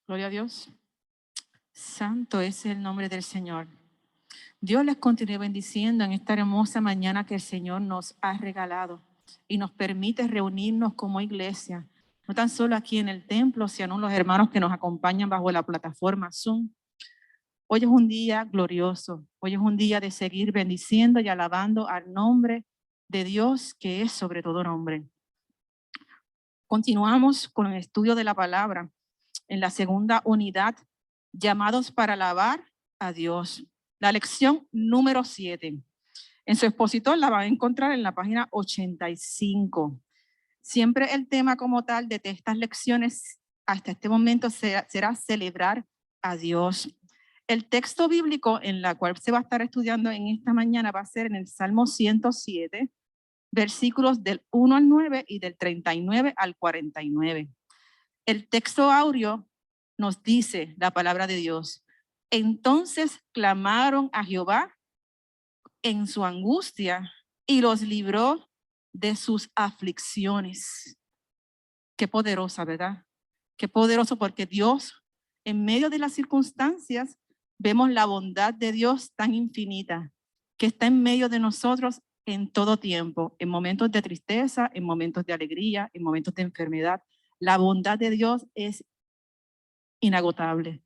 Gloria a Dios. Santo es el nombre del Señor. Dios les continúe bendiciendo en esta hermosa mañana que el Señor nos ha regalado y nos permite reunirnos como iglesia, no tan solo aquí en el templo, sino los hermanos que nos acompañan bajo la plataforma Zoom. Hoy es un día glorioso, hoy es un día de seguir bendiciendo y alabando al nombre de Dios, que es sobre todo nombre. Continuamos con el estudio de la palabra en la segunda unidad, llamados para alabar a Dios. La lección número 7. En su expositor la van a encontrar en la página 85. Siempre el tema como tal de estas lecciones hasta este momento será celebrar a Dios. El texto bíblico en la cual se va a estar estudiando en esta mañana va a ser en el Salmo 107, versículos del 1 al 9 y del 39 al 49. El texto áureo nos dice la palabra de Dios. Entonces clamaron a Jehová en su angustia y los libró de sus aflicciones. Qué poderosa, ¿verdad? Qué poderoso, porque Dios, en medio de las circunstancias, vemos la bondad de Dios tan infinita, que está en medio de nosotros en todo tiempo, en momentos de tristeza, en momentos de alegría, en momentos de enfermedad. La bondad de Dios es inagotable.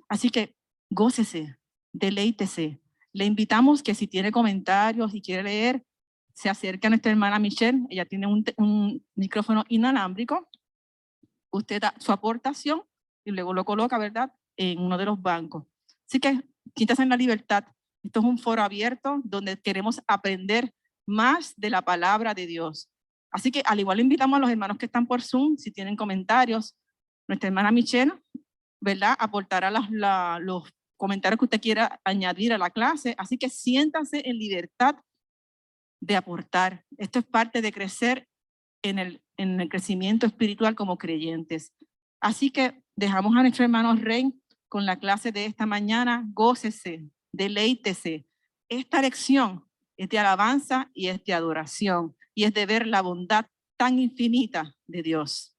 Así que gócese, deleítese. Le invitamos que si tiene comentarios y quiere leer, se acerque a nuestra hermana Michelle. Ella tiene un micrófono inalámbrico. Usted da su aportación y luego lo coloca, ¿verdad?, en uno de los bancos. Así que siéntase en la libertad. Esto es un foro abierto donde queremos aprender más de la palabra de Dios. Así que al igual invitamos a los hermanos que están por Zoom, si tienen comentarios, nuestra hermana Michelle, ¿verdad?, aportará los comentarios que usted quiera añadir a la clase. Así que siéntase en libertad de aportar. Esto es parte de crecer en el crecimiento espiritual como creyentes. Así que dejamos a nuestro hermano Rey con la clase de esta mañana. Gócese, deleítese. Esta lección es de alabanza y es de adoración y es de ver la bondad tan infinita de Dios.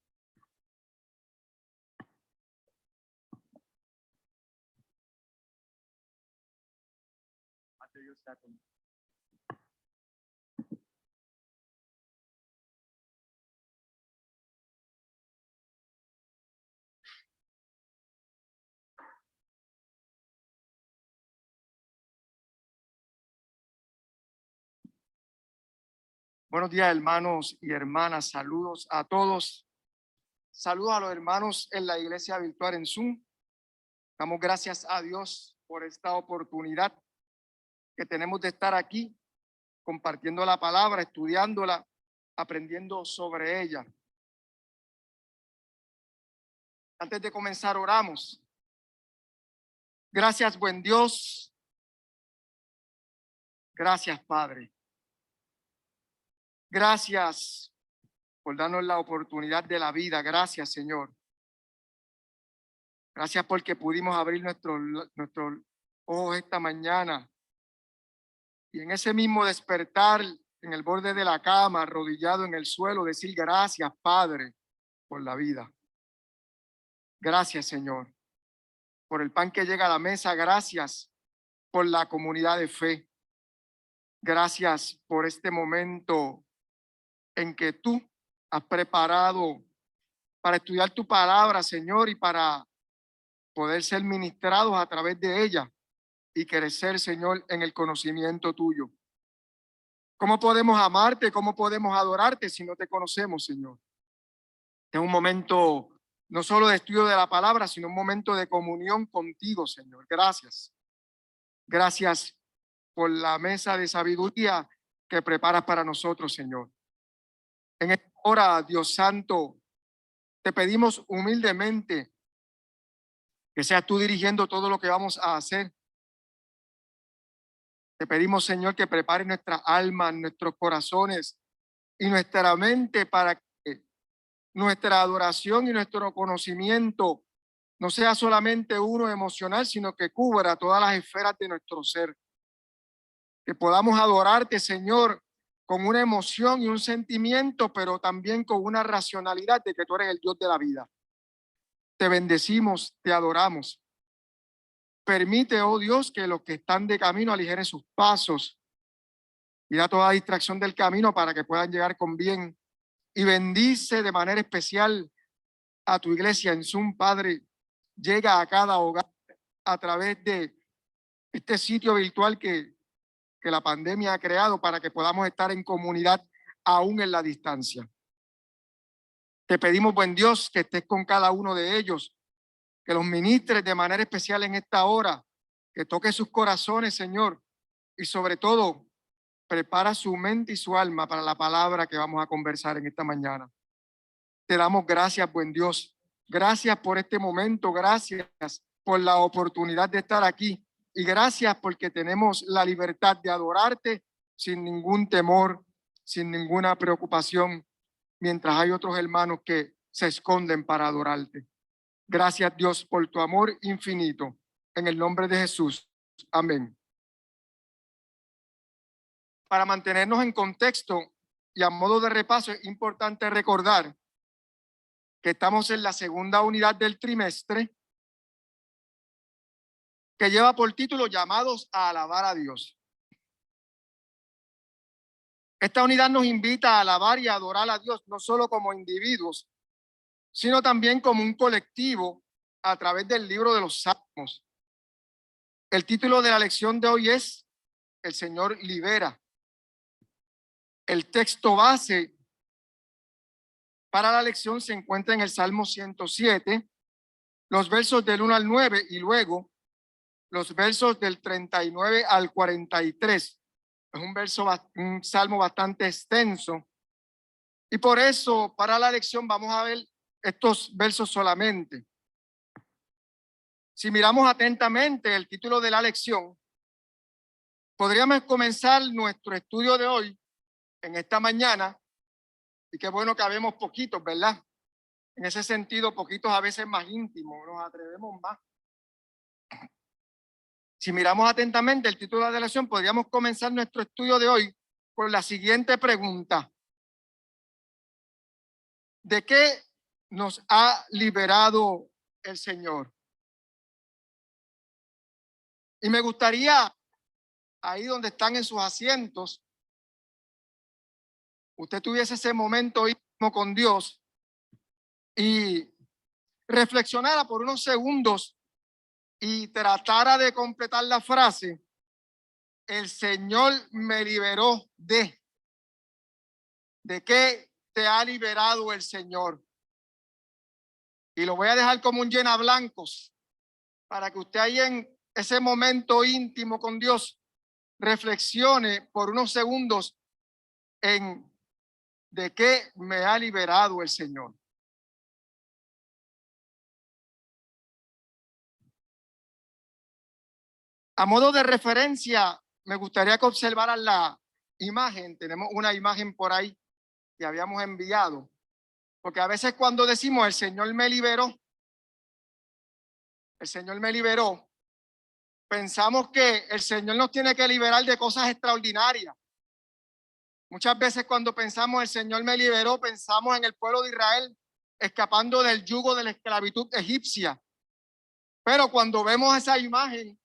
Buenos días, hermanos y hermanas. Saludos a todos. Saludos a los hermanos en la iglesia virtual en Zoom. Damos gracias a Dios por esta oportunidad que tenemos de estar aquí compartiendo la palabra, estudiándola, aprendiendo sobre ella. Antes de comenzar, oramos. Gracias, buen Dios. Gracias, Padre. Gracias por darnos la oportunidad de la vida. Gracias, Señor. Gracias porque pudimos abrir nuestros ojos esta mañana. Y en ese mismo despertar, en el borde de la cama, arrodillado en el suelo, decir gracias, Padre, por la vida. Gracias, Señor, por el pan que llega a la mesa. Gracias por la comunidad de fe. Gracias por este momento en que tú has preparado para estudiar tu palabra, Señor, y para poder ser ministrados a través de ella y crecer, Señor, en el conocimiento tuyo. ¿Cómo podemos amarte? ¿Cómo podemos adorarte si no te conocemos, Señor? Es un momento no solo de estudio de la palabra, sino un momento de comunión contigo, Señor. Gracias. Gracias por la mesa de sabiduría que preparas para nosotros, Señor. En esta hora, Dios Santo, te pedimos humildemente que seas tú dirigiendo todo lo que vamos a hacer. Te pedimos, Señor, que prepares nuestras almas, nuestros corazones y nuestra mente para que nuestra adoración y nuestro conocimiento no sea solamente uno emocional, sino que cubra todas las esferas de nuestro ser. que podamos adorarte, Señor, con una emoción y un sentimiento, pero también con una racionalidad de que tú eres el Dios de la vida. Te bendecimos, te adoramos. Permite, oh Dios, que los que están de camino aligeren sus pasos y da toda distracción del camino para que puedan llegar con bien. Y bendice de manera especial a tu iglesia en Zoom, Padre. Llega a cada hogar a través de este sitio virtual que la pandemia ha creado para que podamos estar en comunidad aún en la distancia. Te pedimos, buen Dios, que estés con cada uno de ellos, que los ministres de manera especial en esta hora, que toque sus corazones, Señor, y sobre todo, prepara su mente y su alma para la palabra que vamos a conversar en esta mañana. Te damos gracias, buen Dios. Gracias por este momento, gracias por la oportunidad de estar aquí y gracias porque tenemos la libertad de adorarte sin ningún temor, sin ninguna preocupación, mientras hay otros hermanos que se esconden para adorarte. Gracias, Dios, por tu amor infinito. En el nombre de Jesús. Amén. Para mantenernos en contexto y a modo de repaso, es importante recordar que estamos en la segunda unidad del trimestre que lleva por título Llamados a alabar a Dios. Esta unidad nos invita a alabar y a adorar a Dios, no solo como individuos, sino también como un colectivo a través del libro de los Salmos. El título de la lección de hoy es El Señor libera. El texto base para la lección se encuentra en el Salmo 107, los versos del 1 al 9 y luego los versos del 39 al 43. Es un salmo bastante extenso y por eso para la lección vamos a ver estos versos solamente. Si miramos atentamente el título de la lección, podríamos comenzar nuestro estudio de hoy en esta mañana, y qué bueno que habemos poquitos, ¿verdad? En ese sentido, poquitos a veces más íntimos, nos atrevemos más. Si miramos atentamente el título de la lección, podríamos comenzar nuestro estudio de hoy con la siguiente pregunta. ¿De qué nos ha liberado el Señor? Y me gustaría, ahí donde están en sus asientos, usted tuviese ese momento íntimo con Dios y reflexionara por unos segundos y tratara de completar la frase: el Señor me liberó de. ¿De qué te ha liberado el Señor? Y lo voy a dejar como un llena blancos para que usted ahí en ese momento íntimo con Dios reflexione por unos segundos en de qué me ha liberado el Señor. A modo de referencia, me gustaría que observaran la imagen. Tenemos una imagen por ahí que habíamos enviado, porque a veces cuando decimos el Señor me liberó, pensamos que el Señor nos tiene que liberar de cosas extraordinarias. Muchas veces cuando pensamos el Señor me liberó, pensamos en el pueblo de Israel escapando del yugo de la esclavitud egipcia. Pero cuando vemos esa imagen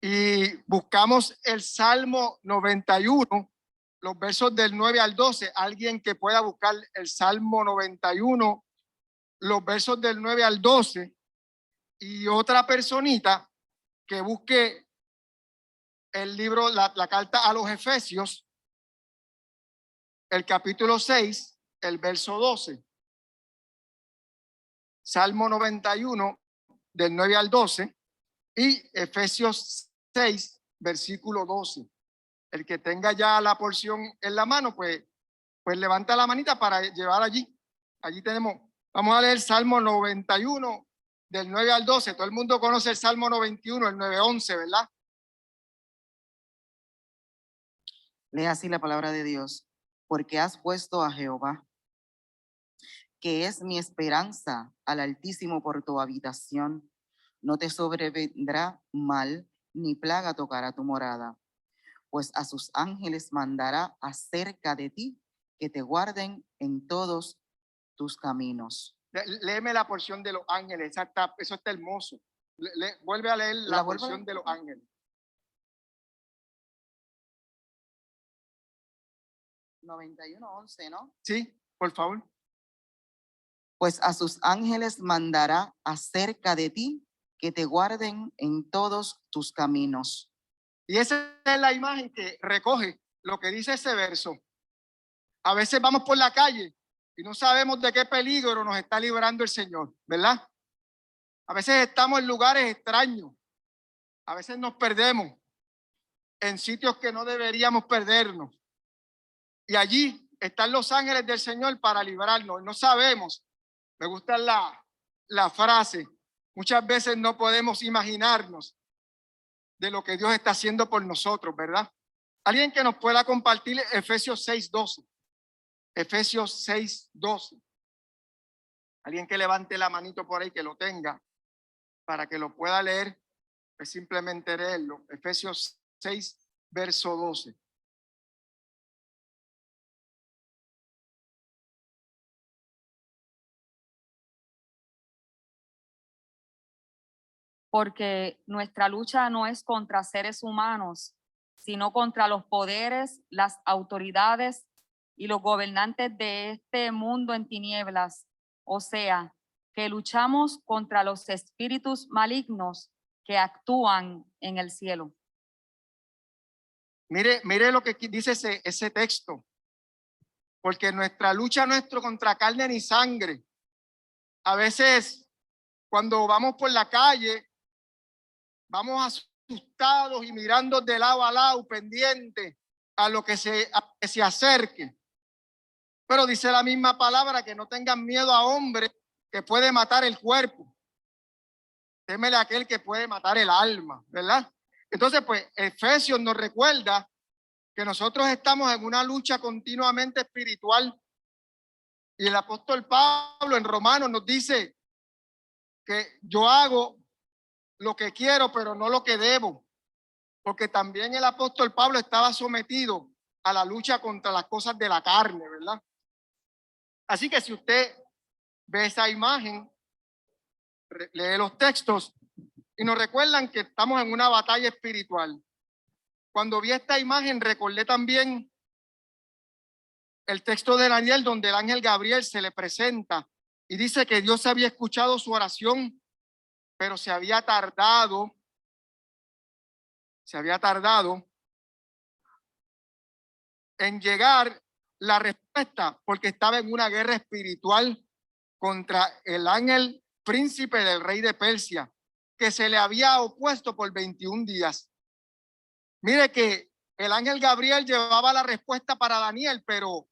y buscamos el Salmo 91, los versos del 9 al 12, alguien que pueda buscar el Salmo 91, los versos del 9 al 12, y otra personita que busque el libro, la carta a los Efesios, el capítulo 6, el verso 12. Salmo 91, del 9 al 12, y Efesios 6, versículo 12. El que tenga ya la porción en la mano, pues levanta la manita para llevar allí. Allí tenemos, vamos a leer Salmo 91, del 9 al 12. Todo el mundo conoce el Salmo 91, el 9-11, ¿verdad? Lea así la palabra de Dios. Porque has puesto a Jehová, que es mi esperanza, al Altísimo por tu habitación. no te sobrevendrá mal, ni plaga tocará tu morada, pues a sus ángeles mandará acerca de ti, que te guarden en todos tus caminos. Léeme la porción de los ángeles, eso está hermoso. Vuelve a leer la ¿La vuelvo a porción leer? de los ángeles. 91:11, ¿no? Sí, por favor. Pues a sus ángeles mandará acerca de ti, que te guarden en todos tus caminos. Y esa es la imagen que recoge lo que dice ese verso. A veces vamos por la calle y no sabemos de qué peligro nos está librando el Señor, ¿verdad? A veces estamos en lugares extraños. A veces nos perdemos en sitios que no deberíamos perdernos. Y allí están los ángeles del Señor para librarnos. No sabemos. Me gusta la frase. Muchas veces no podemos imaginarnos de lo que Dios está haciendo por nosotros, ¿verdad? Alguien que nos pueda compartir Efesios 6:12. Efesios 6:12. Alguien que levante la manito por ahí, que lo tenga, para que lo pueda leer, es simplemente leerlo. Efesios 6, verso 12. Porque nuestra lucha no es contra seres humanos, sino contra los poderes, las autoridades y los gobernantes de este mundo en tinieblas. O sea, que luchamos contra los espíritus malignos que actúan en el cielo. Mire lo que dice ese texto. Porque nuestra lucha no es contra carne ni sangre. A veces, cuando vamos por la calle, vamos asustados y mirando de lado a lado, pendientes a lo que se acerque. Pero dice la misma palabra que no tengan miedo a hombre que puede matar el cuerpo. Témele a aquel que puede matar el alma, ¿verdad? Entonces, pues, Efesios nos recuerda que nosotros estamos en una lucha continuamente espiritual. Y el apóstol Pablo en Romanos nos dice que yo hago lo que quiero, pero no lo que debo. Porque también el apóstol Pablo estaba sometido a la lucha contra las cosas de la carne, ¿verdad? Así que si usted ve esa imagen, lee los textos y nos recuerdan que estamos en una batalla espiritual. Cuando vi esta imagen, recordé también el texto de Daniel, donde el ángel Gabriel se le presenta y dice que Dios había escuchado su oración, pero se había tardado en llegar la respuesta, porque estaba en una guerra espiritual contra el ángel príncipe del rey de Persia, que se le había opuesto por 21 días. Mire que el ángel Gabriel llevaba la respuesta para Daniel, pero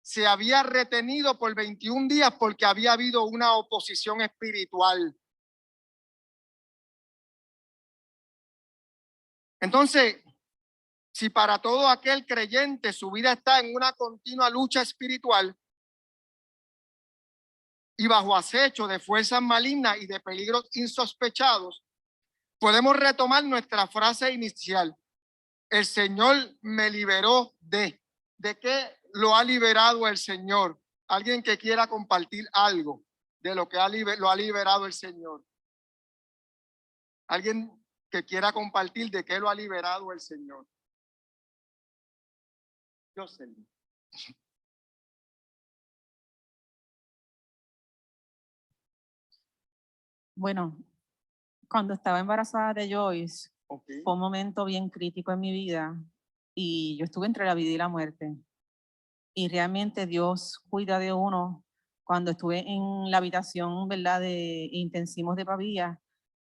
se había retenido por 21 días porque había habido una oposición espiritual. Entonces, si para todo aquel creyente su vida está en una continua lucha espiritual y bajo acecho de fuerzas malignas y de peligros insospechados, podemos retomar nuestra frase inicial. El Señor me liberó ¿de qué lo ha liberado el Señor? Alguien que quiera compartir algo de lo que lo ha liberado el Señor. Alguien que quiera compartir de qué lo ha liberado el Señor. Jocelyn. Bueno, cuando estaba embarazada de Joyce, Okay. fue un momento bien crítico en mi vida y yo estuve entre la vida y la muerte. Y realmente Dios cuida de uno. Cuando estuve en la habitación, ¿verdad?, de intensivos de Pavía,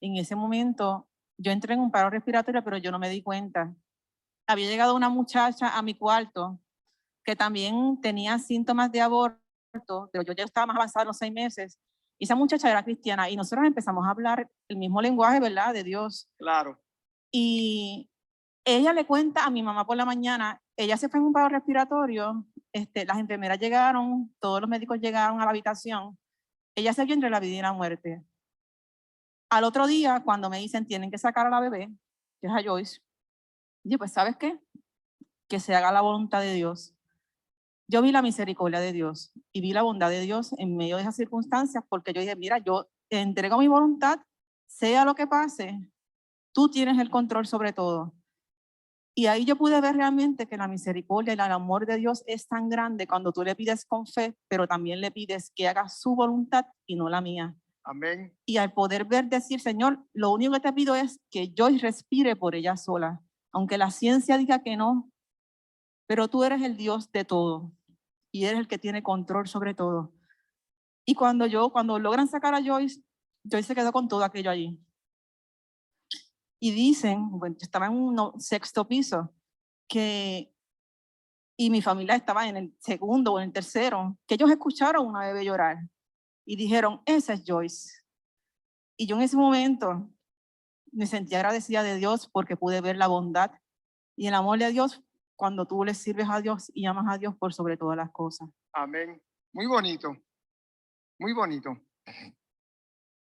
en ese momento yo entré en un paro respiratorio, pero yo no me di cuenta. Había llegado una muchacha a mi cuarto que también tenía síntomas de aborto, pero yo ya estaba más avanzada, los 6 meses. Y esa muchacha era cristiana y nosotros empezamos a hablar el mismo lenguaje, ¿verdad?, de Dios. Claro. Y ella le cuenta a mi mamá por la mañana, ella se fue en un paro respiratorio, las enfermeras llegaron, todos los médicos llegaron a la habitación, ella se vio entre la vida y la muerte. Al otro día, cuando me dicen tienen que sacar a la bebé, que es a Joyce, yo pues, ¿sabes qué? Que se haga la voluntad de Dios. Yo vi la misericordia de Dios y vi la bondad de Dios en medio de esas circunstancias, porque yo dije, mira, yo entrego mi voluntad, sea lo que pase, tú tienes el control sobre todo. Y ahí yo pude ver realmente que la misericordia y el amor de Dios es tan grande cuando tú le pides con fe, pero también le pides que haga su voluntad y no la mía. Amén. Y al poder ver, decir, Señor, lo único que te pido es que Joyce respire por ella sola, aunque la ciencia diga que no, pero tú eres el Dios de todo y eres el que tiene control sobre todo. Y cuando logran sacar a Joyce, Joyce se quedó con todo aquello allí. Y dicen, bueno, yo estaba en un sexto piso, y mi familia estaba en el segundo o en el tercero, que ellos escucharon a una bebé llorar y dijeron, esa es Joyce. Y yo en ese momento me sentí agradecida de Dios porque pude ver la bondad y el amor de Dios cuando tú le sirves a Dios y amas a Dios por sobre todas las cosas. Amén. Muy bonito. Muy bonito.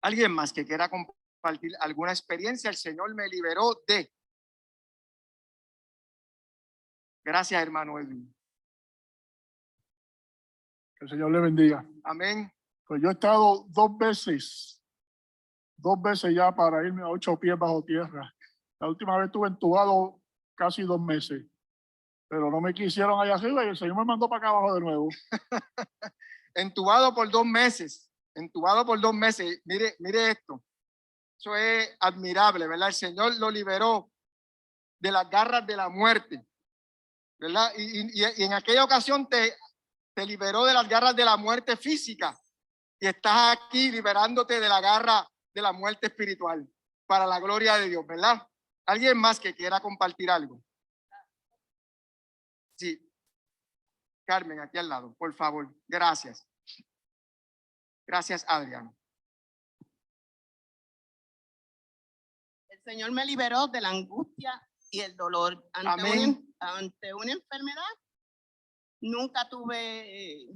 ¿Alguien más que quiera compartir alguna experiencia? El Señor me liberó de. Gracias, hermano Edwin. Que el Señor le bendiga. Amén. Pues yo he estado dos veces ya para irme a 8 pies bajo tierra. La última vez estuve entubado casi 2 meses, pero no me quisieron allá arriba y el Señor me mandó para acá abajo de nuevo. Entubado por 2 meses. Entubado por 2 meses. Mire esto. Eso es admirable, ¿verdad? El Señor lo liberó de las garras de la muerte, ¿verdad? Y en aquella ocasión te liberó de las garras de la muerte física y estás aquí liberándote de la garra de la muerte espiritual para la gloria de Dios, ¿verdad? ¿Alguien más que quiera compartir algo? Sí. Carmen, aquí al lado, por favor. Gracias. Gracias, Adrián. El Señor me liberó de la angustia y el dolor Amén. ante una enfermedad. Nunca tuve,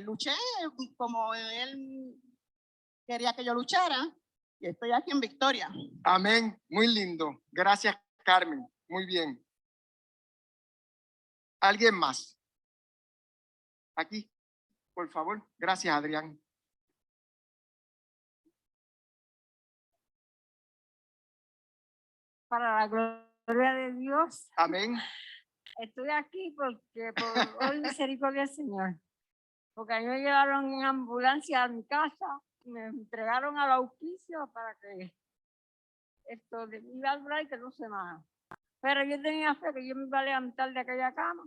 luché como Él quería que yo luchara y estoy aquí en victoria. Amén. Muy lindo. Gracias, Carmen. Muy bien. ¿Alguien más? Aquí, por favor. Gracias, Adrián. Para la gloria de Dios, Amén. estoy aquí porque por hoy misericordia del Señor. Porque a mí me llevaron en ambulancia a mi casa, me entregaron al auspicio para que esto de mi iba a durar que 2 semanas. Pero yo tenía fe que yo me iba a levantar de aquella cama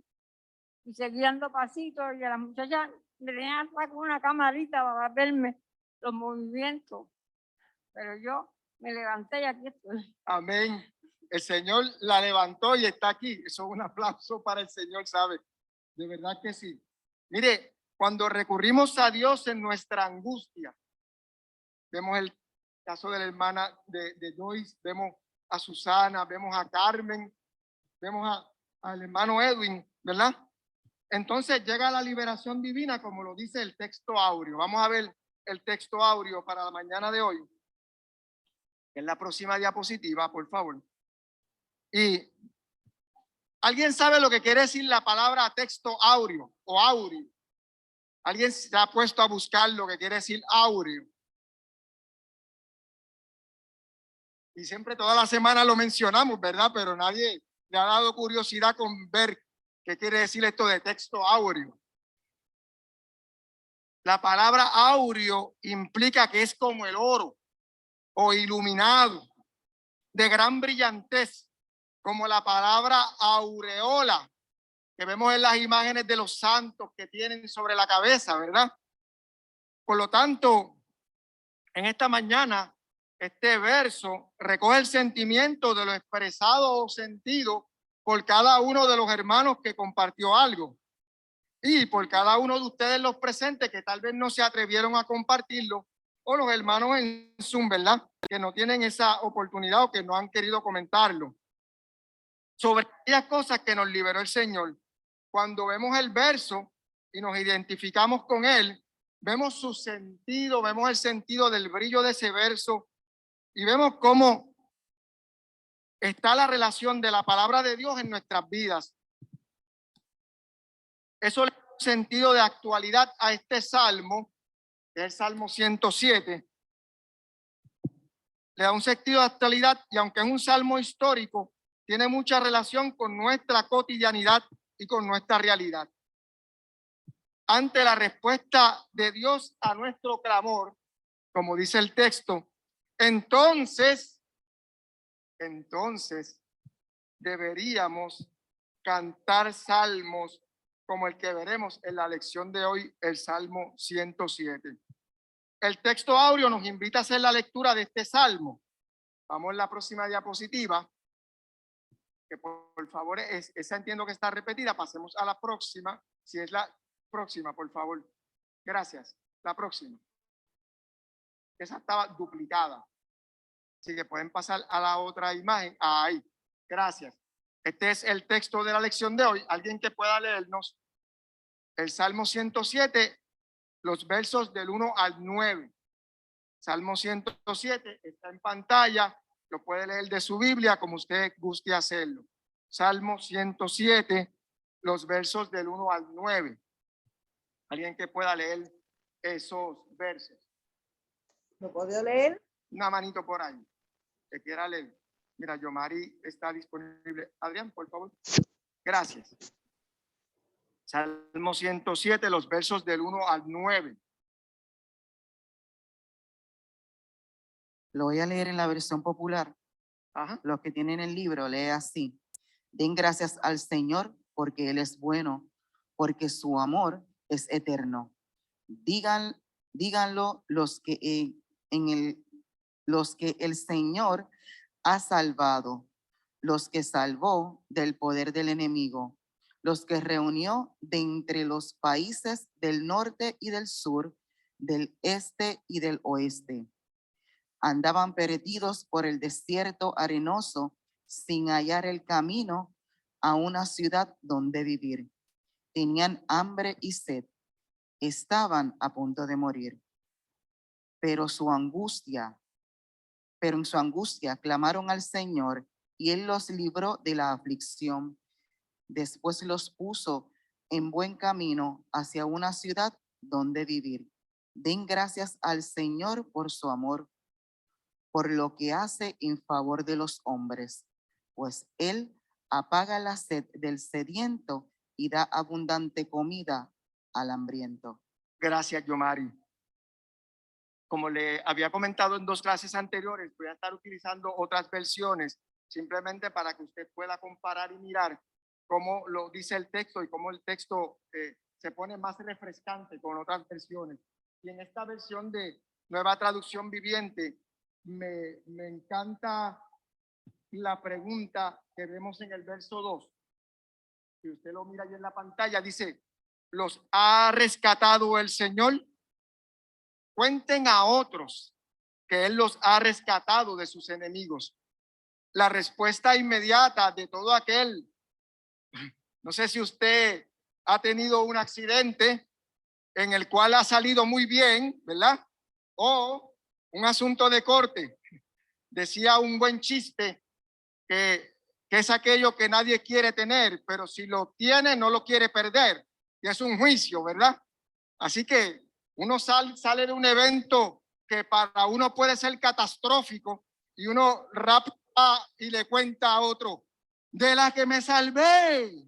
y seguía dando pasitos y a las muchachas me tenían hasta con una camarita para verme los movimientos. Pero yo me levanté y aquí estoy. Amén. El Señor la levantó y está aquí. Eso es un aplauso para el Señor, ¿sabe? De verdad que sí. Mire, cuando recurrimos a Dios en nuestra angustia, vemos el caso de la hermana de Joyce, vemos a Susana, vemos a Carmen, vemos al hermano Edwin, ¿verdad? Entonces llega la liberación divina, como lo dice el texto áureo. Vamos a ver el texto áureo para la mañana de hoy. En la próxima diapositiva, por favor. Y ¿alguien sabe lo que quiere decir la palabra texto áureo o áureo? ¿Alguien se ha puesto a buscar lo que quiere decir áureo? Y siempre toda la semana lo mencionamos, ¿verdad? Pero nadie le ha dado curiosidad con ver qué quiere decir esto de texto áureo. La palabra áureo implica que es como el oro o iluminado, de gran brillantez, como la palabra aureola que vemos en las imágenes de los santos que tienen sobre la cabeza, ¿verdad? Por lo tanto, en esta mañana, este verso recoge el sentimiento de lo expresado o sentido por cada uno de los hermanos que compartió algo y por cada uno de ustedes los presentes que tal vez no se atrevieron a compartirlo, o los hermanos en Zoom, ¿verdad? Que no tienen esa oportunidad o que no han querido comentarlo. Sobre aquellas cosas que nos liberó el Señor. Cuando vemos el verso y nos identificamos con él, vemos su sentido, vemos el sentido del brillo de ese verso, y vemos cómo está la relación de la palabra de Dios en nuestras vidas. Eso le da un sentido de actualidad a este salmo, que es el Salmo 107. Le da un sentido de actualidad y aunque es un salmo histórico, tiene mucha relación con nuestra cotidianidad y con nuestra realidad. Ante la respuesta de Dios a nuestro clamor, como dice el texto, entonces deberíamos cantar salmos como el que veremos en la lección de hoy, el Salmo 107. El texto áureo nos invita a hacer la lectura de este salmo. Vamos a la próxima diapositiva, que por favor, esa entiendo que está repetida. Pasemos a la próxima, si es la próxima, por favor. Gracias. La próxima. Esa estaba duplicada. Así que pueden pasar a la otra imagen. Ahí. Gracias. Este es el texto de la lección de hoy. Alguien que pueda leernos el Salmo 107, los versos del 1 al 9. Salmo 107 está en pantalla. Lo puede leer de su Biblia como usted guste hacerlo. Salmo 107, los versos del 1 al 9. Alguien que pueda leer esos versos. ¿Lo puedo leer? Una manito por ahí, que quiera leer. Mira, Yomari está disponible. Adrián, por favor. Gracias. Salmo 107, los versos del 1 al 9. Lo voy a leer en la versión popular. Ajá. Los que tienen el libro, lee así. Den gracias al Señor porque Él es bueno, porque su amor es eterno. Díganlo los que el Señor ha salvado, los que salvó del poder del enemigo, los que reunió de entre los países del norte y del sur, del este y del oeste. Andaban perdidos por el desierto arenoso sin hallar el camino a una ciudad donde vivir. Tenían hambre y sed. Estaban a punto de morir. Pero en su angustia clamaron al Señor y Él los libró de la aflicción. Después los puso en buen camino hacia una ciudad donde vivir. Den gracias al Señor por su amor, por lo que hace en favor de los hombres, pues Él apaga la sed del sediento y da abundante comida al hambriento. Gracias, Yomari. Como le había comentado en 2 clases anteriores, voy a estar utilizando otras versiones simplemente para que usted pueda comparar y mirar cómo lo dice el texto y cómo el texto se pone más refrescante con otras versiones. Y en esta versión de Nueva Traducción Viviente, me encanta la pregunta que vemos en el verso 2. Si usted lo mira ahí en la pantalla, dice, ¿los ha rescatado el Señor? Cuenten a otros que Él los ha rescatado de sus enemigos. La respuesta inmediata de todo aquel, no sé si usted ha tenido un accidente en el cual ha salido muy bien, ¿verdad? O un asunto de corte. Decía un buen chiste que es aquello que nadie quiere tener, pero si lo tiene no lo quiere perder. Y es un juicio, ¿verdad? Así que uno sale de un evento que para uno puede ser catastrófico y uno rápido y le cuenta a otro, de la que me salvé.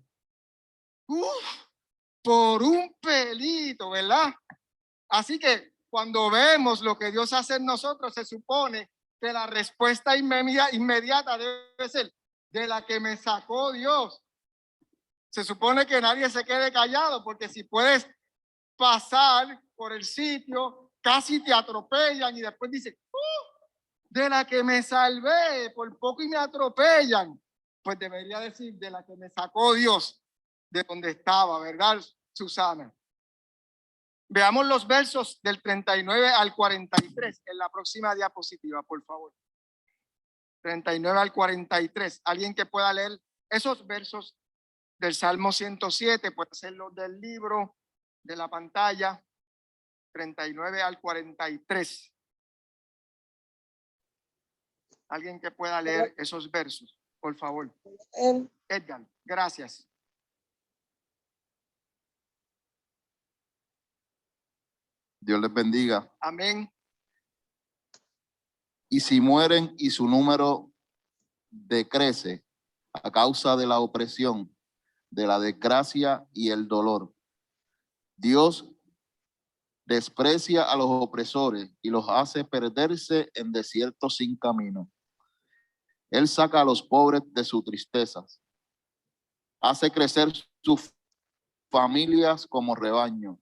Por un pelito, ¿verdad? Así que cuando vemos lo que Dios hace en nosotros, se supone que la respuesta inmediata debe ser, de la que me sacó Dios. Se supone que nadie se quede callado, porque si puedes pasar por el sitio, casi te atropellan y después dices, de la que me salvé, por poco y me atropellan. Pues debería decir, de la que me sacó Dios de donde estaba, ¿verdad, Susana? Veamos los versos del 39 al 43 en la próxima diapositiva, por favor. 39 al 43. Alguien que pueda leer esos versos del Salmo 107, puede hacerlo del libro, de la pantalla, 39 al 43. Alguien que pueda leer esos versos, por favor. Él. Edgar, gracias. Dios les bendiga. Amén. Y si mueren y su número decrece a causa de la opresión, de la desgracia y el dolor, Dios desprecia a los opresores y los hace perderse en desiertos sin camino. Él saca a los pobres de sus tristezas, hace crecer sus familias como rebaño.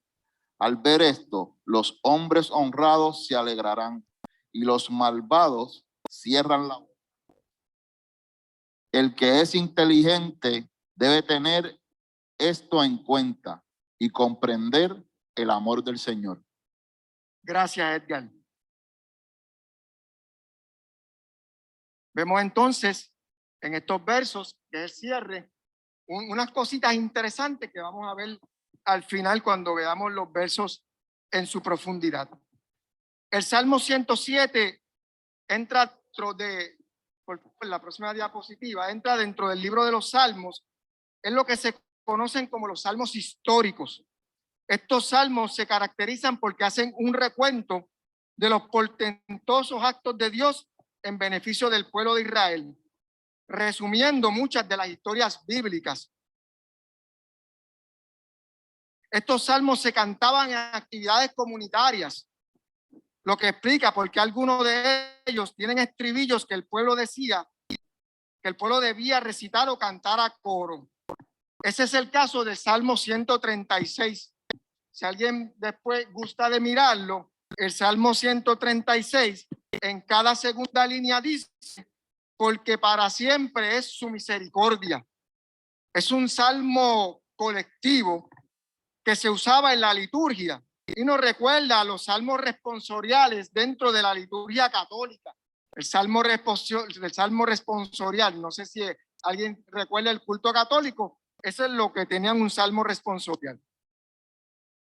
Al ver esto, los hombres honrados se alegrarán y los malvados cierran la boca. El que es inteligente debe tener esto en cuenta y comprender el amor del Señor. Gracias, Edgar. Vemos entonces en estos versos, que es el cierre, unas cositas interesantes que vamos a ver al final cuando veamos los versos en su profundidad. El Salmo 107 entra dentro de, por la próxima diapositiva, entra dentro del libro de los Salmos, es lo que se conocen como los salmos históricos. Estos salmos se caracterizan porque hacen un recuento de los portentosos actos de Dios en beneficio del pueblo de Israel, resumiendo muchas de las historias bíblicas. Estos salmos se cantaban en actividades comunitarias, lo que explica por qué algunos de ellos tienen estribillos que el pueblo decía que el pueblo debía recitar o cantar a coro. Ese es el caso del Salmo 136. Si alguien después gusta de mirarlo, el Salmo 136 en cada segunda línea dice, porque para siempre es su misericordia. Es un salmo colectivo que se usaba en la liturgia y nos recuerda a los salmos responsoriales dentro de la liturgia católica. El salmo responsorial, no sé si alguien recuerda el culto católico, eso es lo que tenían un salmo responsorial.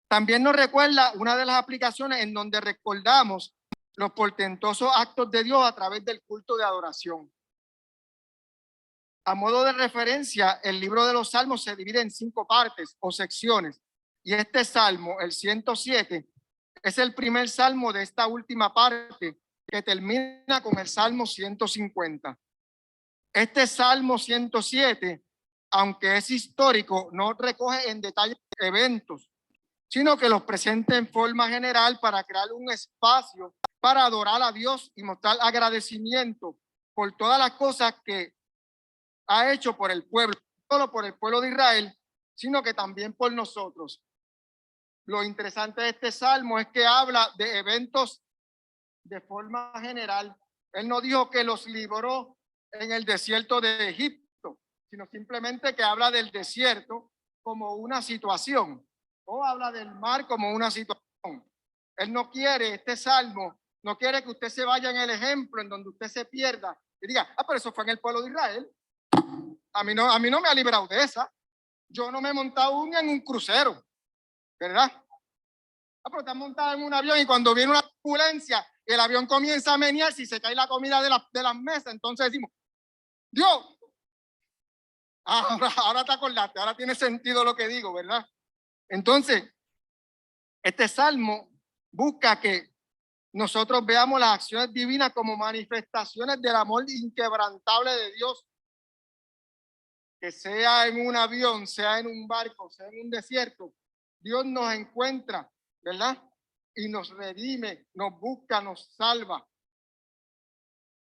También nos recuerda una de las aplicaciones en donde recordamos los portentosos actos de Dios a través del culto de adoración. A modo de referencia, el libro de los Salmos se divide en 5 partes o secciones. Y este salmo, el 107, es el primer salmo de esta última parte que termina con el Salmo 150. Este Salmo 107, aunque es histórico, no recoge en detalle eventos, sino que los presenta en forma general para crear un espacio para adorar a Dios y mostrar agradecimiento por todas las cosas que ha hecho por el pueblo, no solo por el pueblo de Israel, sino que también por nosotros. Lo interesante de este salmo es que habla de eventos de forma general. Él no dijo que los libró en el desierto de Egipto, sino simplemente que habla del desierto como una situación, o habla del mar como una situación. Él no quiere, este salmo, no quiere que usted se vaya en el ejemplo en donde usted se pierda y diga, pero eso fue en el pueblo de Israel. A mí no me ha librado de esa. Yo no me he montado en un crucero, ¿verdad? Pero estás montado en un avión y cuando viene una turbulencia y el avión comienza a menear, si se cae la comida de las mesas, entonces decimos, Dios, ahora te acordaste, ahora tiene sentido lo que digo, ¿verdad? Entonces, este salmo busca que nosotros veamos las acciones divinas como manifestaciones del amor inquebrantable de Dios. Que sea en un avión, sea en un barco, sea en un desierto, Dios nos encuentra, ¿verdad? Y nos redime, nos busca, nos salva.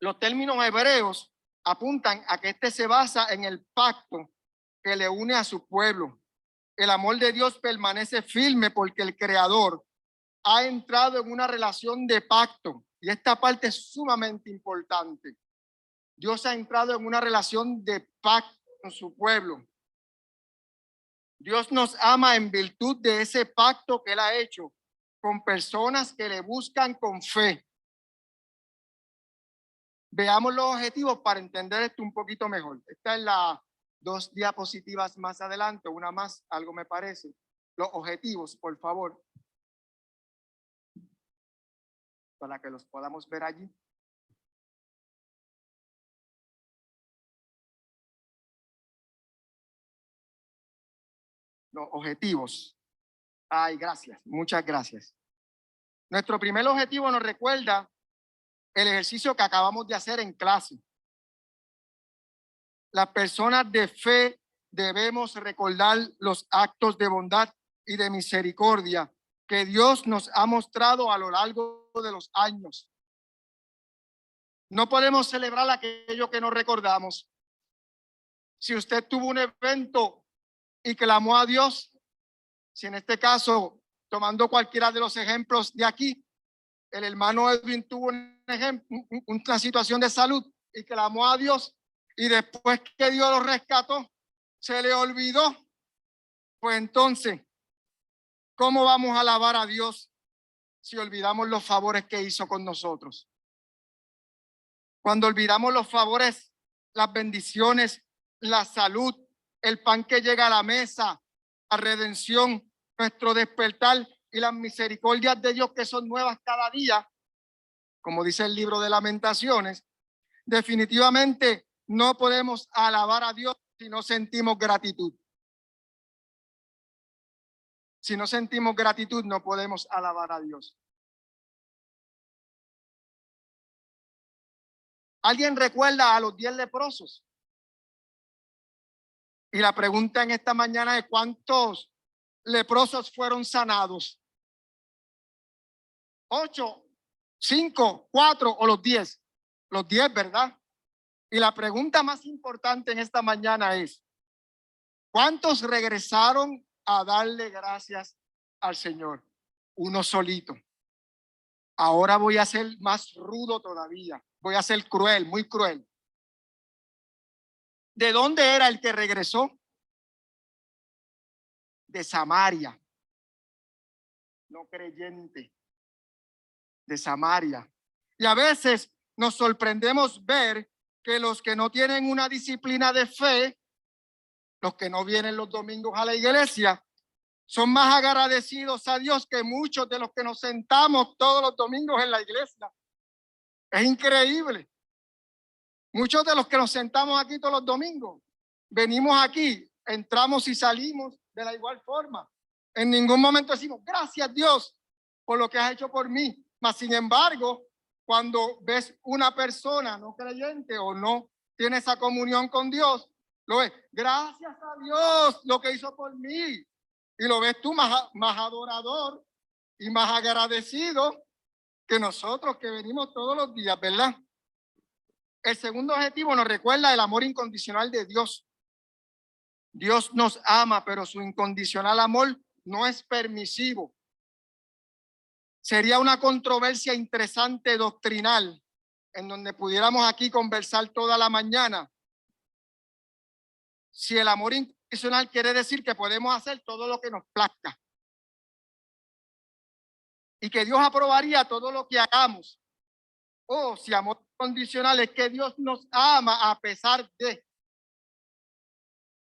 Los términos hebreos apuntan a que este se basa en el pacto que le une a su pueblo. El amor de Dios permanece firme porque el Creador ha entrado en una relación de pacto. Y esta parte es sumamente importante. Dios ha entrado en una relación de pacto con su pueblo. Dios nos ama en virtud de ese pacto que Él ha hecho con personas que le buscan con fe. Veamos los objetivos para entender esto un poquito mejor. Esta es la 2 diapositivas más adelante, una más, algo me parece. Los objetivos, por favor, para que los podamos ver allí. los objetivos. Ay, gracias, muchas gracias. Nuestro primer objetivo nos recuerda el ejercicio que acabamos de hacer en clase. Las personas de fe debemos recordar los actos de bondad y de misericordia que Dios nos ha mostrado a lo largo de los años. No podemos celebrar aquello que no recordamos. Si usted tuvo un evento y clamó a Dios, si en este caso, tomando cualquiera de los ejemplos de aquí, el hermano Edwin tuvo una situación de salud y clamó a Dios, y después que Dios lo rescató, se le olvidó, pues entonces, ¿cómo vamos a alabar a Dios si olvidamos los favores que hizo con nosotros? Cuando olvidamos los favores, las bendiciones, la salud, el pan que llega a la mesa, la redención, nuestro despertar y las misericordias de Dios que son nuevas cada día, como dice el libro de Lamentaciones, definitivamente no podemos alabar a Dios si no sentimos gratitud. Si no sentimos gratitud, no podemos alabar a Dios. ¿Alguien recuerda a los 10 leprosos? Y la pregunta en esta mañana es: ¿cuántos leprosos fueron sanados? ¿8, 5, 4 o los 10? Los 10, ¿verdad? Y la pregunta más importante en esta mañana es: ¿cuántos regresaron a darle gracias al Señor? Uno solito. Ahora voy a ser más rudo todavía. Voy a ser cruel, muy cruel. ¿De dónde era el que regresó? De Samaria. No creyente. De Samaria. Y a veces nos sorprendemos ver que los que no tienen una disciplina de fe, los que no vienen los domingos a la iglesia, son más agradecidos a Dios que muchos de los que nos sentamos todos los domingos en la iglesia. Es increíble. Muchos de los que nos sentamos aquí todos los domingos, venimos aquí, entramos y salimos de la igual forma. En ningún momento decimos: gracias Dios por lo que has hecho por mí. Mas sin embargo, cuando ves una persona no creyente o no tiene esa comunión con Dios, lo ves: gracias a Dios lo que hizo por mí. Y lo ves tú más adorador y más agradecido que nosotros que venimos todos los días, ¿verdad? El segundo objetivo nos recuerda el amor incondicional de Dios. Dios nos ama, pero su incondicional amor no es permisivo. Sería una controversia interesante doctrinal en donde pudiéramos aquí conversar toda la mañana. Si el amor incondicional quiere decir que podemos hacer todo lo que nos plazca y que Dios aprobaría todo lo que hagamos, o si amor incondicional es que Dios nos ama a pesar de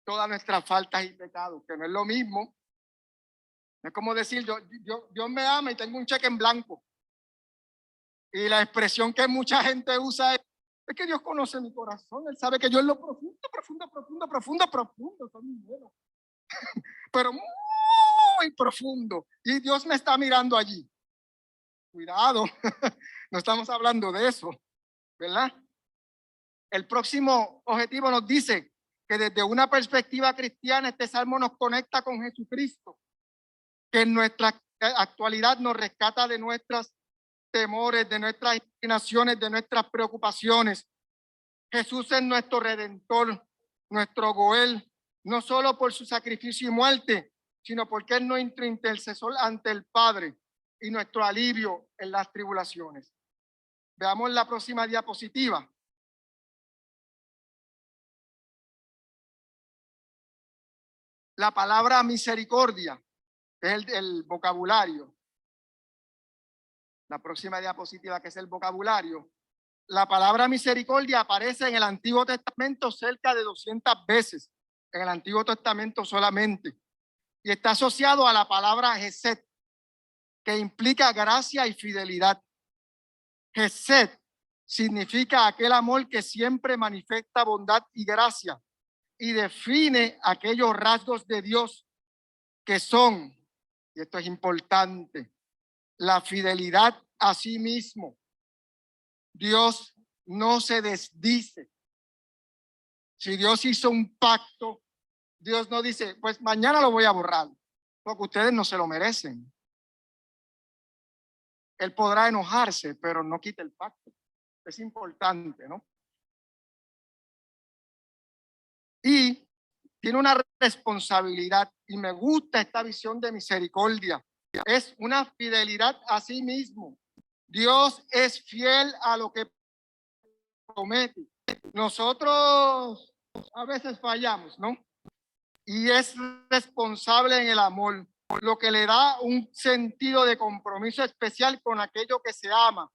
todas nuestras faltas y pecados, que no es lo mismo. Es como decir: Dios me ama y tengo un cheque en blanco. Y la expresión que mucha gente usa es que Dios conoce mi corazón. Él sabe que yo en lo profundo soy muy bueno. Pero muy profundo. Y Dios me está mirando allí. Cuidado, no estamos hablando de eso, ¿verdad? El próximo objetivo nos dice que desde una perspectiva cristiana este salmo nos conecta con Jesucristo, que en nuestra actualidad nos rescata de nuestros temores, de nuestras inclinaciones, de nuestras preocupaciones. Jesús es nuestro Redentor, nuestro Goel, no solo por su sacrificio y muerte, sino porque es nuestro intercesor ante el Padre y nuestro alivio en las tribulaciones. Veamos la próxima diapositiva. La palabra misericordia es el vocabulario. La próxima diapositiva, que es el vocabulario. La palabra misericordia aparece en el Antiguo Testamento cerca de 200 veces, en el Antiguo Testamento solamente, y está asociado a la palabra Gesed, que implica gracia y fidelidad. Gesed significa aquel amor que siempre manifiesta bondad y gracia y define aquellos rasgos de Dios que son, y esto es importante, la fidelidad a sí mismo. Dios no se desdice. Si Dios hizo un pacto, Dios no dice, pues mañana lo voy a borrar, porque ustedes no se lo merecen. Él podrá enojarse, pero no quita el pacto. Es importante, ¿no? Y tiene una responsabilidad, y me gusta esta visión de misericordia. Es una fidelidad a sí mismo. Dios es fiel a lo que promete. Nosotros a veces fallamos, ¿no? Y es responsable en el amor, lo que le da un sentido de compromiso especial con aquello que se ama.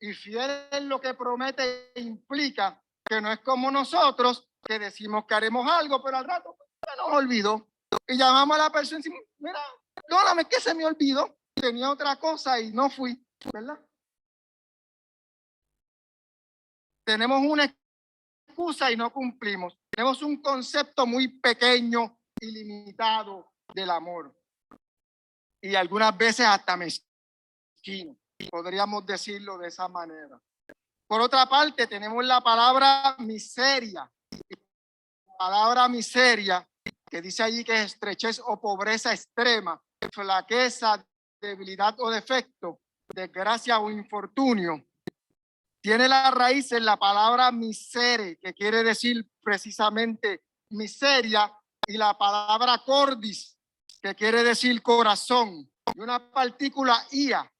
Y fiel en lo que promete implica que no es como nosotros, que decimos que haremos algo, pero al rato se nos olvidó. Y llamamos a la persona y decimos, mira, perdóname que se me olvidó, tenía otra cosa y no fui, ¿verdad? Tenemos una excusa y no cumplimos. Tenemos un concepto muy pequeño y limitado del amor. Y algunas veces hasta mezquino. Podríamos decirlo de esa manera. Por otra parte, tenemos la palabra miseria. La palabra miseria, que dice allí que es estrechez o pobreza extrema, flaqueza, debilidad o defecto, desgracia o infortunio. Tiene la raíz en la palabra misere, que quiere decir precisamente miseria, y la palabra cordis, que quiere decir corazón, y una partícula ia,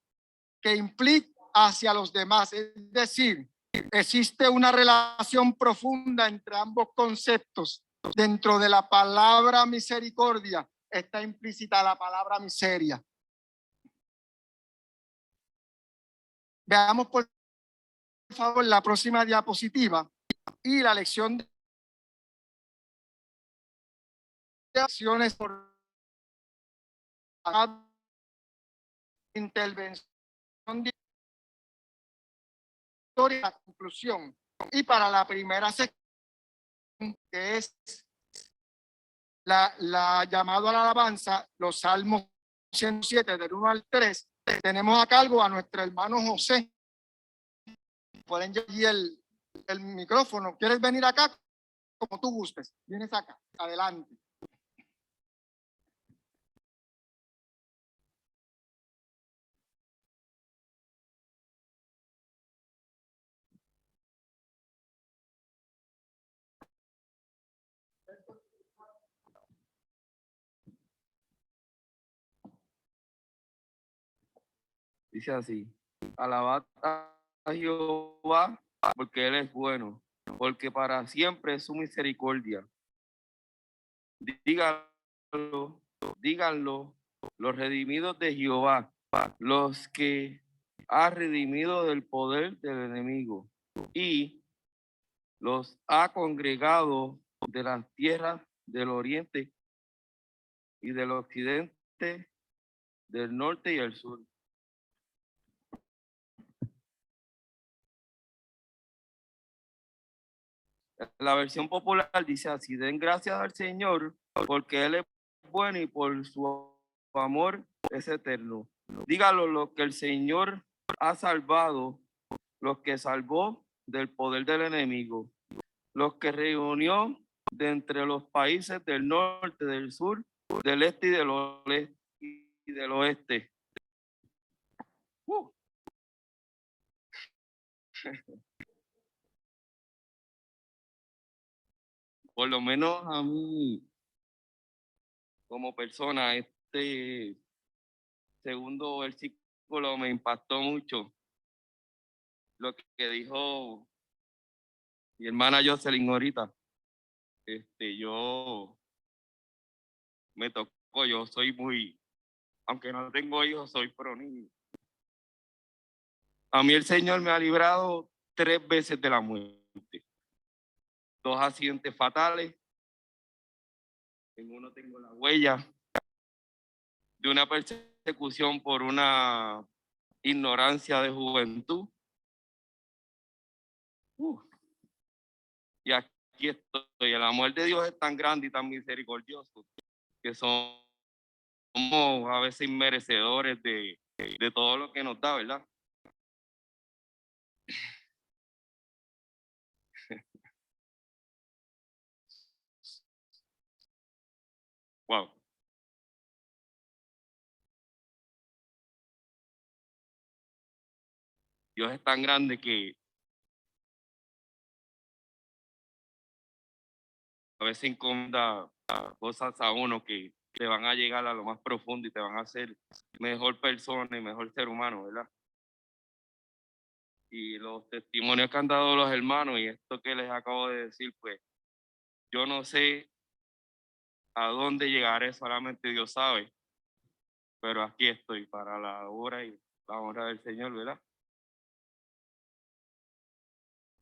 que implica hacia los demás. Es decir, existe una relación profunda entre ambos conceptos. Dentro de la palabra misericordia está implícita la palabra miseria. Veamos por favor la próxima diapositiva y la lección de acciones por intervención de historia, conclusión. Y para la primera sección, que es la llamado a la alabanza, los Salmos 107 del 1 al 3, tenemos a cargo a nuestro hermano José. Pueden llevar el micrófono. ¿Quieres venir acá? Como tú gustes. Vienes acá. Adelante. Dice así: alabad a Jehová, porque Él es bueno, porque para siempre es su misericordia. Díganlo, díganlo los redimidos de Jehová, los que ha redimido del poder del enemigo, y los ha congregado de las tierras del oriente y del occidente, del norte y el sur. La versión popular dice así: den gracias al Señor, porque Él es bueno y por su amor es eterno. Dígalo lo que el Señor ha salvado, los que salvó del poder del enemigo, los que reunió de entre los países del norte, del sur, del este y del oeste. Por lo menos a mí, como persona, este segundo versículo me impactó mucho. Lo que dijo mi hermana Jocelyn ahorita. Yo me tocó, yo soy muy, aunque no tengo hijos, soy pro niño. A mí el Señor me ha librado 3 veces de la muerte. 2 accidentes fatales. En uno tengo la huella de una persecución por una ignorancia de juventud. Y aquí estoy. El amor de Dios es tan grande y tan misericordioso que son somos a veces inmerecedores de todo lo que nos da, ¿verdad? Wow. Dios es tan grande que a veces encomienda cosas a uno que te van a llegar a lo más profundo y te van a hacer mejor persona y mejor ser humano, ¿verdad? Y los testimonios que han dado los hermanos y esto que les acabo de decir, pues yo no sé a dónde llegaré, solamente Dios sabe, pero aquí estoy para la obra y la honra del Señor, ¿verdad?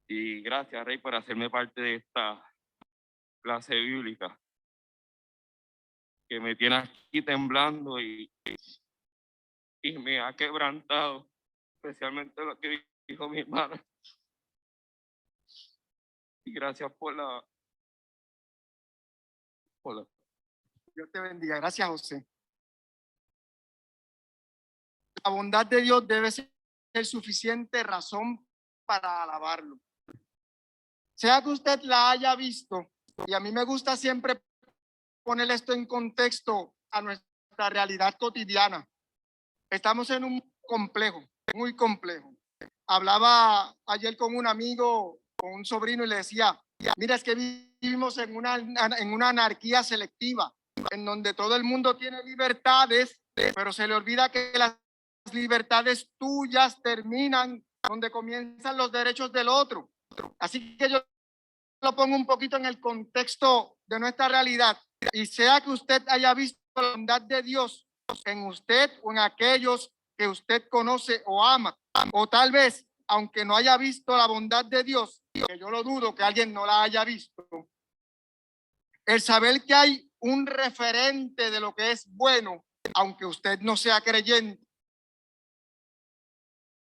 Y gracias, Rey, por hacerme parte de esta clase bíblica que me tiene aquí temblando y me ha quebrantado, especialmente lo que dijo mi hermana. Y gracias por la... Dios te bendiga. Gracias, José. La bondad de Dios debe ser suficiente razón para alabarlo. Sea que usted la haya visto, y a mí me gusta siempre poner esto en contexto a nuestra realidad cotidiana. Estamos en un complejo, muy complejo. Hablaba ayer con un amigo, con un sobrino, y le decía, mira, es que vivimos en una anarquía selectiva, en donde todo el mundo tiene libertades, pero se le olvida que las libertades tuyas terminan donde comienzan los derechos del otro. Así que yo lo pongo un poquito en el contexto de nuestra realidad, y sea que usted haya visto la bondad de Dios en usted o en aquellos que usted conoce o ama, o tal vez, aunque no haya visto la bondad de Dios, que yo lo dudo que alguien no la haya visto, el saber que hay un referente de lo que es bueno, aunque usted no sea creyente,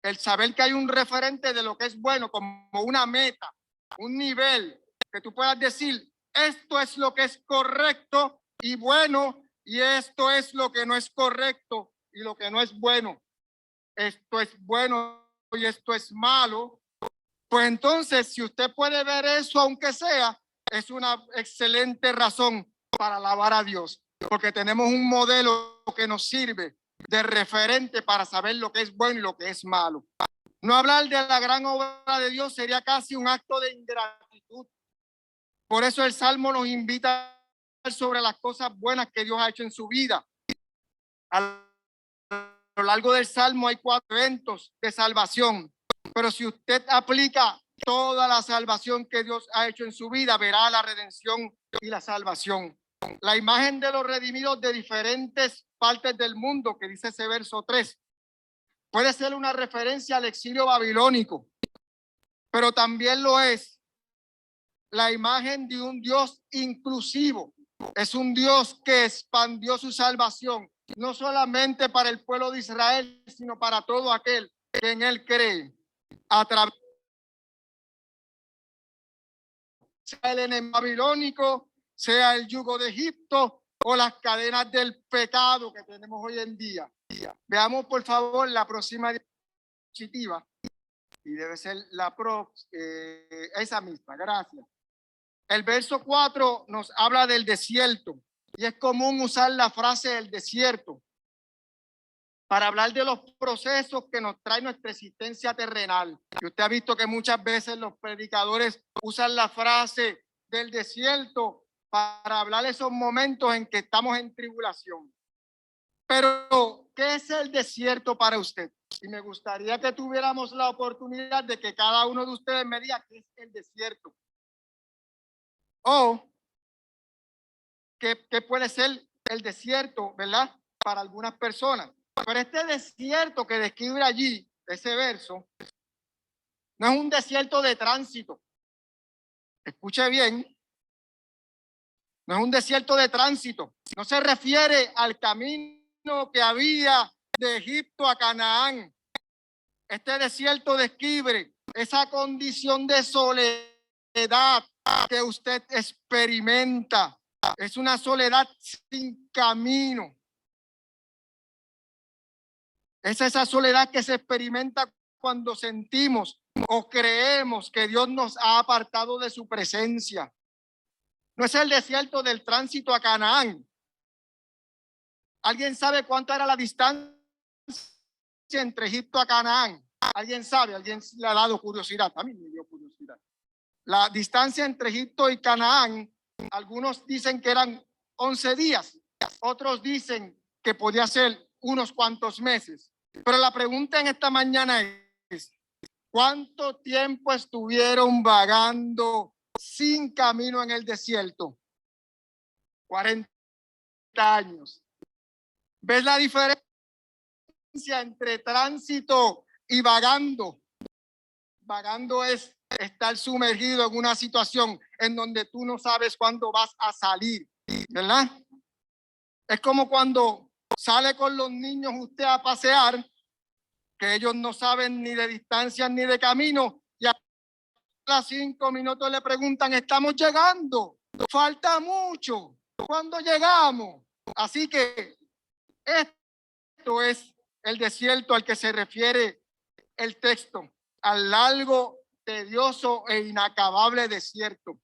el saber que hay un referente de lo que es bueno como una meta, un nivel que tú puedas decir, esto es lo que es correcto y bueno, y esto es lo que no es correcto y lo que no es bueno. Esto es bueno y esto es malo. Pues entonces, si usted puede ver eso, aunque sea, es una excelente razón para alabar a Dios, porque tenemos un modelo que nos sirve de referente para saber lo que es bueno y lo que es malo. No hablar de la gran obra de Dios sería casi un acto de ingratitud. Por eso el Salmo nos invita a hablar sobre las cosas buenas que Dios ha hecho en su vida. A lo largo del Salmo hay 4 eventos de salvación, pero si usted aplica toda la salvación que Dios ha hecho en su vida, verá la redención y la salvación. La imagen de los redimidos de diferentes partes del mundo, que dice ese verso 3, puede ser una referencia al exilio babilónico, pero también lo es la imagen de un Dios inclusivo. Es un Dios que expandió su salvación, no solamente para el pueblo de Israel, sino para todo aquel que en él cree. A través sea el enemigo babilónico, sea el yugo de Egipto o las cadenas del pecado que tenemos hoy en día. Veamos por favor la próxima diapositiva, y debe ser esa misma. Gracias. El verso 4 nos habla del desierto, y es común usar la frase del desierto para hablar de los procesos que nos trae nuestra existencia terrenal. Y usted ha visto que muchas veces los predicadores usan la frase del desierto para hablar de esos momentos en que estamos en tribulación. Pero, ¿qué es el desierto para usted? Y me gustaría que tuviéramos la oportunidad de que cada uno de ustedes me diga qué es el desierto. O qué puede ser el desierto, ¿verdad? Para algunas personas. Pero este desierto que describe allí, ese verso, no es un desierto de tránsito. Escuche bien. No es un desierto de tránsito. No se refiere al camino que había de Egipto a Canaán. Este desierto describe esa condición de soledad que usted experimenta. Es una soledad sin camino. Es esa soledad que se experimenta cuando sentimos o creemos que Dios nos ha apartado de su presencia. No es el desierto del tránsito a Canaán. ¿Alguien sabe cuánto era la distancia entre Egipto a Canaán? ¿Alguien sabe? ¿Alguien le ha dado curiosidad? A mí me dio curiosidad. La distancia entre Egipto y Canaán, algunos dicen que eran 11 días, otros dicen que podía ser unos cuantos meses. Pero la pregunta en esta mañana es, ¿cuánto tiempo estuvieron vagando sin camino en el desierto? 40 años. ¿Ves la diferencia entre tránsito y vagando? Vagando es estar sumergido en una situación en donde tú no sabes cuándo vas a salir, ¿verdad? Es como cuando sale con los niños usted a pasear, que ellos no saben ni de distancia ni de camino, y a las 5 minutos le preguntan, estamos llegando, falta mucho, ¿cuándo llegamos? Así que esto es el desierto al que se refiere el texto, al largo, tedioso e inacabable desierto.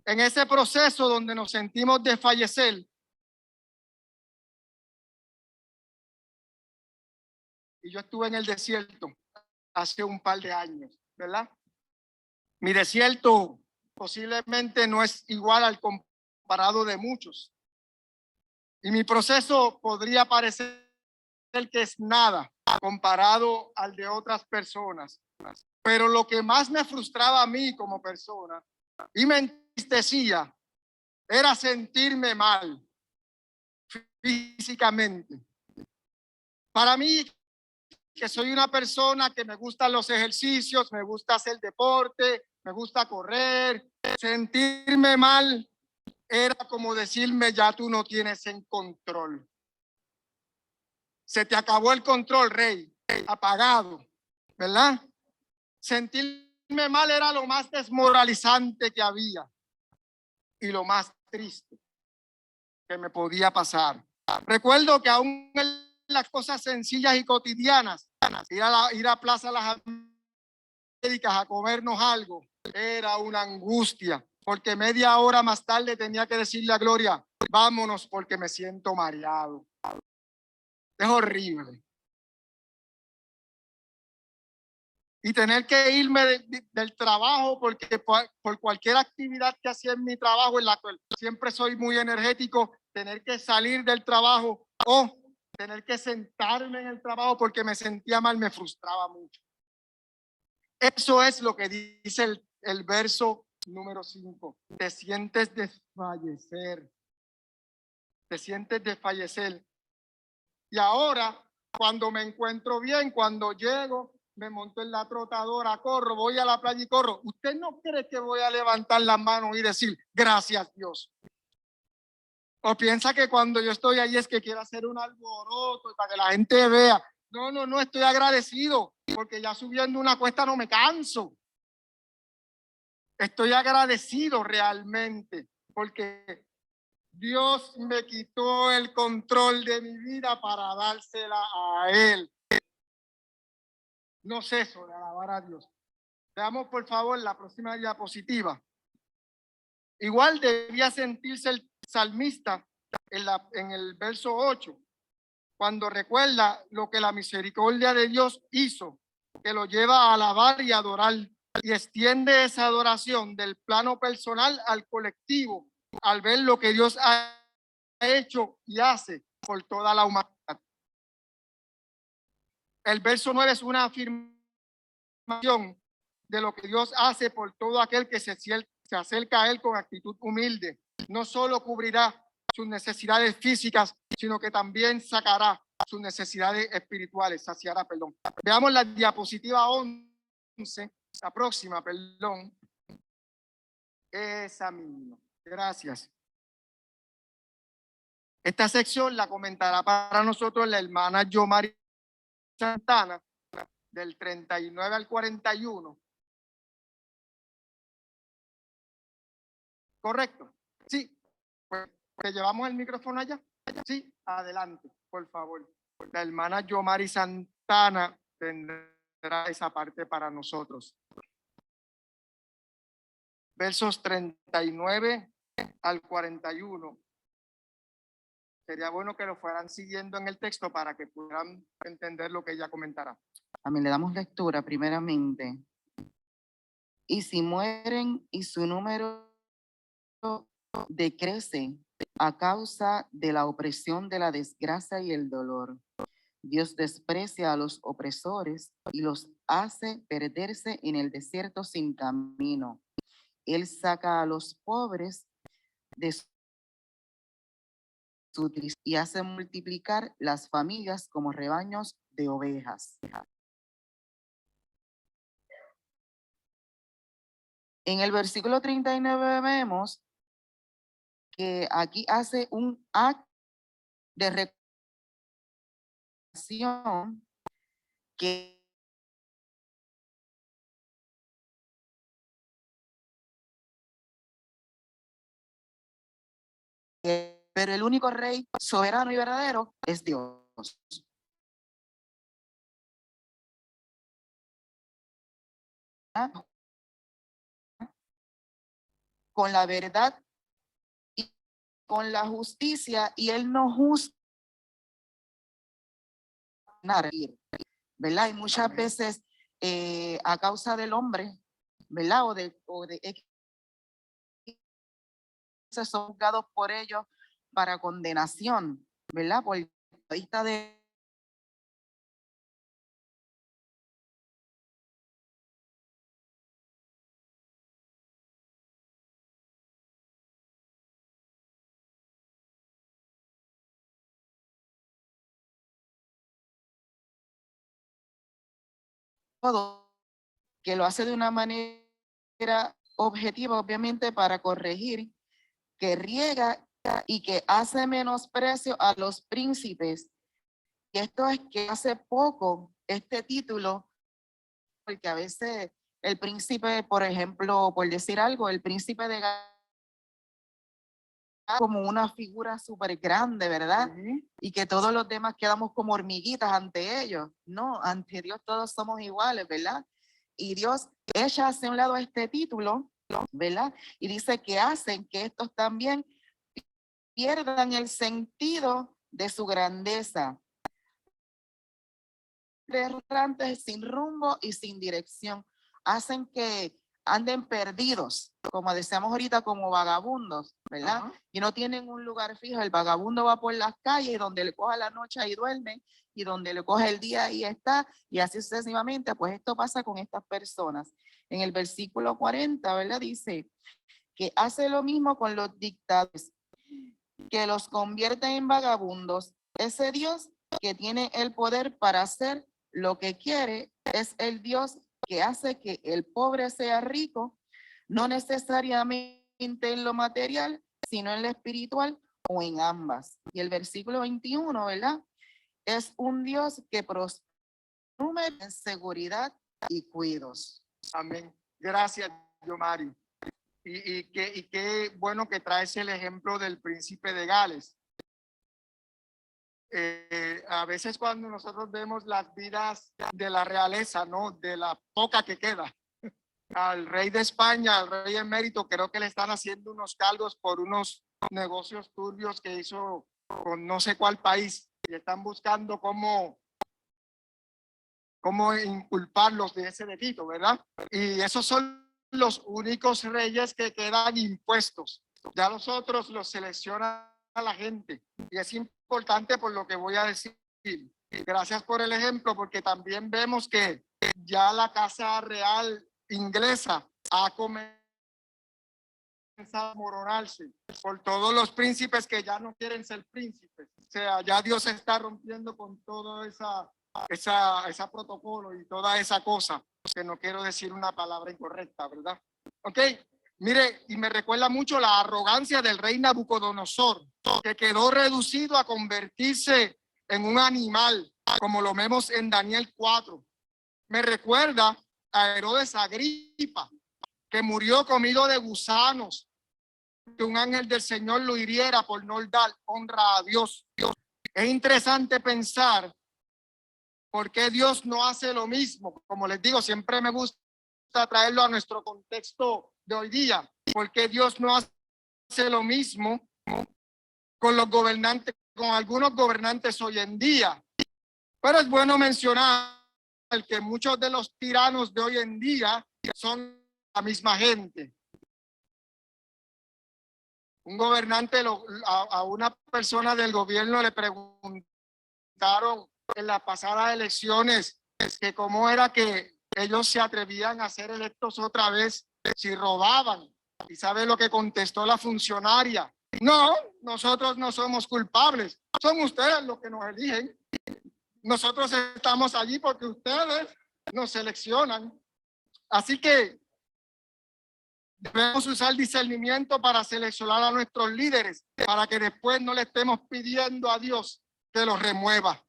En ese proceso donde nos sentimos desfallecer, y yo estuve en el desierto hace un par de años, ¿verdad? Mi desierto posiblemente no es igual al comparado de muchos. Y mi proceso podría parecer que es nada comparado al de otras personas. Pero lo que más me frustraba a mí como persona y me entristecía era sentirme mal físicamente. Para mí, que soy una persona que me gustan los ejercicios, me gusta hacer deporte, me gusta correr, sentirme mal era como decirme, ya tú no tienes en control. Se te acabó el control, rey, apagado, ¿verdad? Sentirme mal era lo más desmoralizante que había y lo más triste que me podía pasar. Recuerdo que aún en las cosas sencillas y cotidianas, ir a Plaza Las Américas a comernos algo, era una angustia, porque media hora más tarde tenía que decirle a Gloria, vámonos porque me siento mareado. Es horrible. Y tener que irme del trabajo porque por cualquier actividad que hacía en mi trabajo, en la cual siempre soy muy energético, tener que salir del trabajo o tener que sentarme en el trabajo porque me sentía mal, me frustraba mucho. Eso es lo que dice el verso número 5. Te sientes desfallecer. Te sientes desfallecer. Y ahora, cuando me encuentro bien, cuando llego, me monto en la trotadora, corro, voy a la playa y corro. ¿Usted no cree que voy a levantar las manos y decir, gracias Dios? ¿O piensa que cuando yo estoy ahí es que quiero hacer un alboroto para que la gente vea? No, estoy agradecido porque ya subiendo una cuesta no me canso. Estoy agradecido realmente porque Dios me quitó el control de mi vida para dársela a Él. No ceso de alabar a Dios. Veamos por favor la próxima diapositiva. Igual debía sentirse el salmista en el verso 8, cuando recuerda lo que la misericordia de Dios hizo, que lo lleva a alabar y adorar, y extiende esa adoración del plano personal al colectivo, al ver lo que Dios ha hecho y hace por toda la humanidad. El verso 9 es una afirmación de lo que Dios hace por todo aquel que se acerca a Él con actitud humilde. No solo cubrirá sus necesidades físicas, sino que también sacará sus necesidades espirituales, saciará, perdón. Veamos la diapositiva 11, la próxima, perdón. Esa misma. Gracias. Esta sección la comentará para nosotros la hermana Yomari Santana, del 39 al 41. ¿Correcto? Sí. Pues, ¿te llevamos el micrófono allá? Sí, adelante, por favor. La hermana Yomari Santana. Tana tendrá esa parte para nosotros. Versos 39 al 41. Sería bueno que lo fueran siguiendo en el texto para que puedan entender lo que ella comentará. Amén. Le damos lectura primeramente. Y si mueren y su número decrece a causa de la opresión, de la desgracia y el dolor, Dios desprecia a los opresores y los hace perderse en el desierto sin camino. Él saca a los pobres de su tristeza y hace multiplicar las familias como rebaños de ovejas. En el versículo 39 vemos que aquí hace un acto de reconciliación que pero el único rey soberano y verdadero es Dios. Con la verdad y con la justicia, y él no juzga, ¿verdad? Y muchas veces a causa del hombre, ¿verdad? O de son juzgados por ellos para condenación, ¿verdad? Por el vista de todo, que lo hace de una manera objetiva, obviamente, para corregir, que riega y que hace menosprecio a los príncipes. Y esto es que hace poco este título, porque a veces el príncipe, por ejemplo, por decir algo, el príncipe de Gales como una figura súper grande, ¿verdad? Y que todos los demás quedamos como hormiguitas ante ellos. No, ante Dios todos somos iguales, ¿verdad? Y Dios echa hacia un lado este título, ¿verdad? Y dice que hacen que estos también pierdan el sentido de su grandeza. Errantes sin rumbo y sin dirección. Hacen que anden perdidos, como decíamos ahorita, como vagabundos, ¿verdad? Y no tienen un lugar fijo. El vagabundo va por las calles y donde le coja la noche ahí duerme, y donde le coge el día ahí está, y así sucesivamente. Pues esto pasa con estas personas. En el versículo 40, ¿verdad? Dice que hace lo mismo con los dictadores, que los convierte en vagabundos. Ese Dios que tiene el poder para hacer lo que quiere es el Dios que hace que el pobre sea rico, no necesariamente en lo material, sino en lo espiritual o en ambas. Y el versículo 21, ¿verdad? Es un Dios que prospera en seguridad y cuidos. Amén. Gracias, Yomari. Y qué bueno que traes el ejemplo del príncipe de Gales. A veces cuando nosotros vemos las vidas de la realeza, ¿no? De la poca que queda, al rey de España, al rey emérito, creo que le están haciendo unos cargos por unos negocios turbios que hizo con no sé cuál país, y están buscando cómo inculparlos de ese delito, ¿verdad? Y esos son los únicos reyes que quedan impuestos. Ya los otros los selecciona la gente, y es importante por lo que voy a decir. Gracias por el ejemplo, porque también vemos que ya la Casa Real inglesa ha comenzado a desmoronarse por todos los príncipes que ya no quieren ser príncipes. O sea, ya Dios está rompiendo con todo ese protocolo y toda esa cosa, que no quiero decir una palabra incorrecta, ¿verdad? Ok. Mire, y me recuerda mucho la arrogancia del rey Nabucodonosor, que quedó reducido a convertirse en un animal, como lo vemos en Daniel 4. Me recuerda a Herodes Agripa, que murió comido de gusanos, que un ángel del Señor lo hiriera por no dar honra a Dios. Es interesante pensar ¿Por qué Dios no hace lo mismo? Como les digo, siempre me gusta traerlo a nuestro contexto de hoy día. ¿Por qué Dios no hace lo mismo con los gobernantes, con algunos gobernantes hoy en día? Pero es bueno mencionar que muchos de los tiranos de hoy en día son la misma gente. Un gobernante, a una persona del gobierno le preguntaron en las pasadas elecciones que cómo era que ellos se atrevían a ser electos otra vez si robaban. ¿Y sabe lo que contestó la funcionaria? No, nosotros no somos culpables. Son ustedes los que nos eligen. Nosotros estamos allí porque ustedes nos seleccionan. Así que debemos usar discernimiento para seleccionar a nuestros líderes, para que después no le estemos pidiendo a Dios que los remueva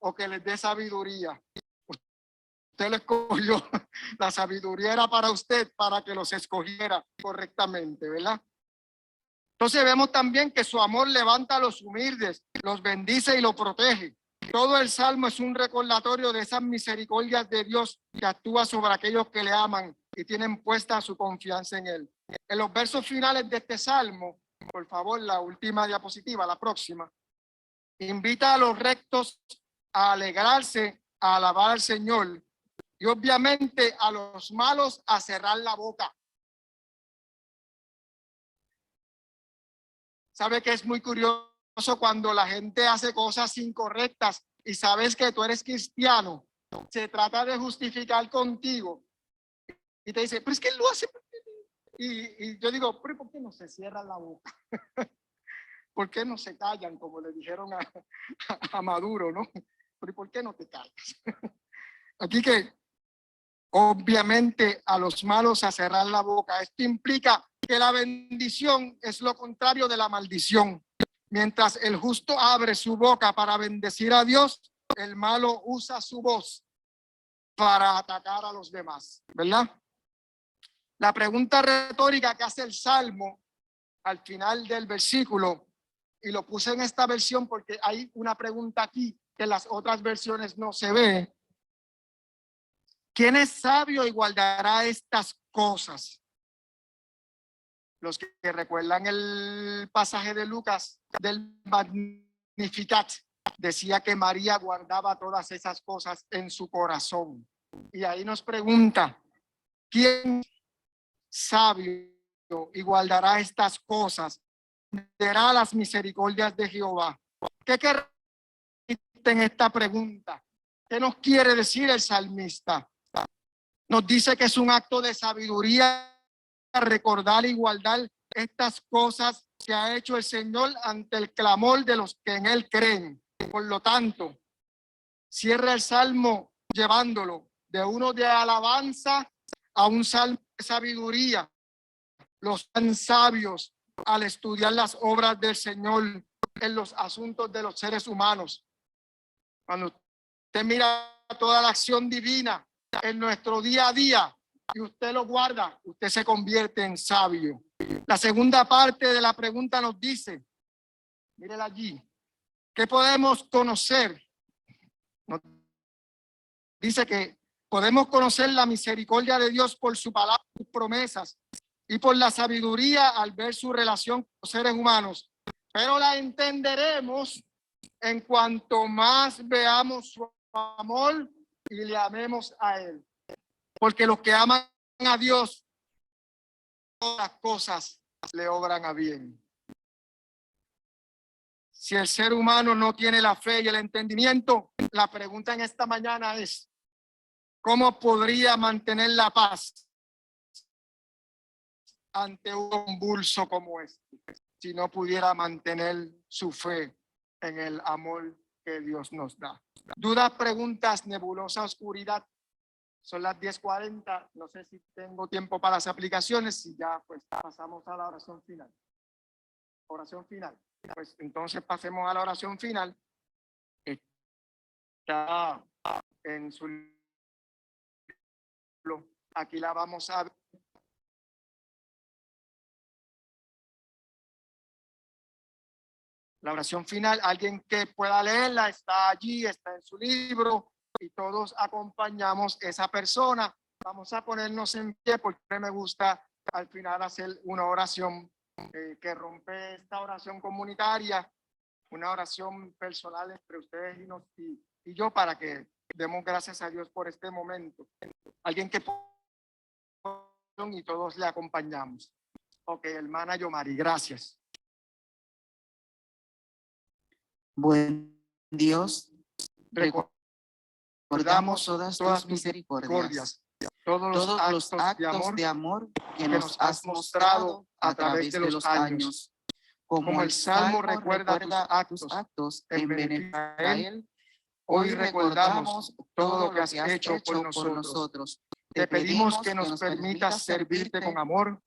o que les dé sabiduría. Usted lo escogió, la sabiduría era para usted, para que los escogiera correctamente, ¿verdad? Entonces vemos también que su amor levanta a los humildes, los bendice y los protege. Todo el Salmo es un recordatorio de esas misericordias de Dios que actúa sobre aquellos que le aman y tienen puesta su confianza en Él. En los versos finales de este Salmo, por favor, la última diapositiva, la próxima, invita a los rectos a alegrarse, a alabar al Señor y obviamente a los malos a cerrar la boca. ¿Sabe que es muy curioso cuando la gente hace cosas incorrectas y sabes que tú eres cristiano? Se trata de justificar contigo y te dice, pero es que él lo hace. Y yo digo, pero ¿por qué no se cierran la boca? ¿Por qué no se callan, como le dijeron a Maduro, no? Pero ¿por qué no te callas? Aquí que obviamente a los malos a cerrar la boca. Esto implica que la bendición es lo contrario de la maldición. Mientras el justo abre su boca para bendecir a Dios, el malo usa su voz para atacar a los demás, ¿verdad? La pregunta retórica que hace el Salmo al final del versículo, y lo puse en esta versión porque hay una pregunta aquí que en las otras versiones no se ve. ¿Quién es sabio y guardará estas cosas? Los que recuerdan el pasaje de Lucas del Magnificat, decía que María guardaba todas esas cosas en su corazón. Y ahí nos pregunta, ¿quién sabio y guardará estas cosas? Verá las misericordias de Jehová. ¿Qué querrá en esta pregunta? ¿Qué nos quiere decir el salmista? Nos dice que es un acto de sabiduría recordar y guardar estas cosas que ha hecho el Señor ante el clamor de los que en Él creen. Por lo tanto, cierra el salmo llevándolo de uno de alabanza a un salmo de sabiduría. Los tan sabios al estudiar las obras del Señor en los asuntos de los seres humanos. Cuando usted mira toda la acción divina en nuestro día a día y usted lo guarda, usted se convierte en sabio. La segunda parte de la pregunta nos dice, mírela allí, ¿qué podemos conocer? Nos dice que podemos conocer la misericordia de Dios por su palabra, sus promesas y por la sabiduría al ver su relación con los seres humanos, pero la entenderemos en cuanto más veamos su amor y le amemos a Él. Porque los que aman a Dios, todas las cosas le obran a bien. Si el ser humano no tiene la fe y el entendimiento, la pregunta en esta mañana es, ¿cómo podría mantener la paz ante un convulso como este? Si no pudiera mantener su fe en el amor que Dios nos da. Dudas, preguntas, nebulosa, oscuridad. Son las 10:40. No sé si tengo tiempo para las aplicaciones. Si ya, pues pasamos a la oración final. Oración final. Pues entonces pasemos a la oración final. Está en su libro. Aquí la vamos a ver. La oración final, alguien que pueda leerla, está allí, está en su libro y todos acompañamos a esa persona. Vamos a ponernos en pie porque me gusta al final hacer una oración que rompe esta oración comunitaria, una oración personal entre ustedes y yo para que demos gracias a Dios por este momento. Alguien que y todos le acompañamos. Ok, hermana Yomari, gracias. Buen Dios, Recordamos recordamos todas tus misericordias, todos los actos de amor que nos has mostrado a través de los años. Como el Salmo recuerda tus actos en beneficio de él, hoy recordamos todo lo que has hecho por nosotros. Te pedimos que nos permitas servirte con amor,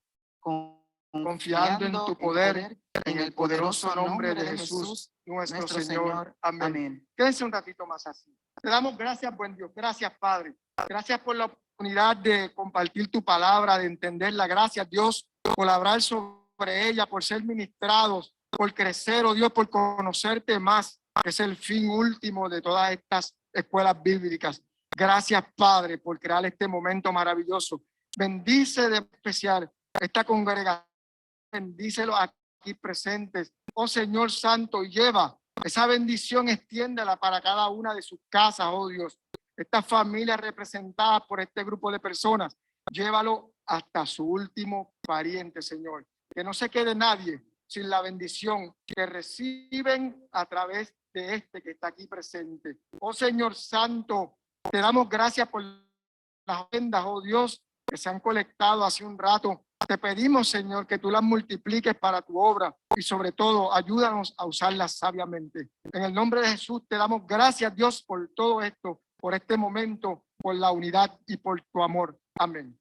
confiando en tu poder, en el poderoso nombre de Jesús, nuestro Señor. Amén. Quédense un ratito más así. Te damos gracias, buen Dios. Gracias, Padre. Gracias por la oportunidad de compartir tu palabra, de entenderla. Gracias, Dios, por hablar sobre ella, por ser ministrados, por crecer, oh Dios, por conocerte más, que es el fin último de todas estas escuelas bíblicas. Gracias, Padre, por crear este momento maravilloso. Bendice de especial esta congregación. Bendícelo aquí presentes. Oh Señor Santo, y lleva esa bendición, extiéndela para cada una de sus casas, oh Dios. Estas familias representadas por este grupo de personas, llévalo hasta su último pariente, Señor. Que no se quede nadie sin la bendición que reciben a través de este que está aquí presente. Oh Señor Santo, te damos gracias por las ofrendas, oh Dios, que se han colectado hace un rato. Te pedimos, Señor, que tú las multipliques para tu obra y sobre todo ayúdanos a usarlas sabiamente. En el nombre de Jesús te damos gracias, Dios, por todo esto, por este momento, por la unidad y por tu amor. Amén.